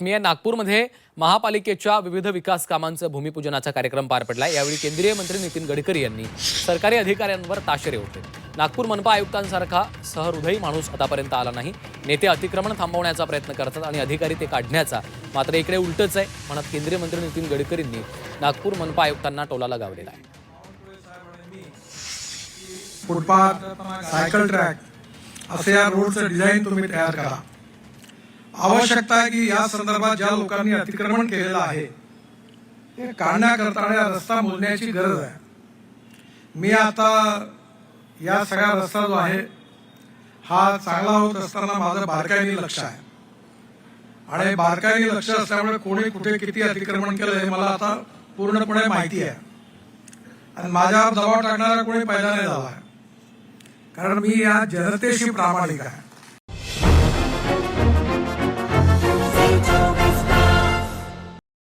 नागपूरमध्ये महापालिकेच्या विविध विकास कामांचं भूमिपूजनाचा कार्यक्रम पार पडला। यावेळी केंद्रीय मंत्री नितीन गडकरी यांनी सरकारी अधिकाऱ्यांवर ताशेरे ओढले। नागपूर मनपा आयुक्तांसारखा सहृदयी माणूस आतापर्यंत आला नाही। नेते अतिक्रमण थांबवण्याचा प्रयत्न करतात आणि अधिकारी ते काढण्याचा, मात्र इकडे उलटच आहे म्हणत केंद्रीय मंत्री नितीन गडकरींनी नागपूर मनपा आयुक्तांना टोला लगावलेला आहे। फुटपाथ, सायकल ट्रॅक असे या रोडचं डिझाईन तुम्ही तयार करा। आवश्यकता आहे की या संदर्भात ज्या लोकांनी अतिक्रमण केलेलं आहे ते काढण्याकरता रस्ता मोजण्याची गरज आहे। मी आता या सगळ्या रस्ता जो आहे हा चांगला होत असताना माझं बारकाईने लक्ष आहे आणि बारकाईने लक्ष असल्यामुळे कोणी कुठे किती अतिक्रमण केलं हे मला आता पूर्णपणे माहिती आहे आणि माझ्यावर दबाव टाकणारा कोणी पैदा नाही झाला, कारण मी या जनतेशी प्रामाणिक आहे।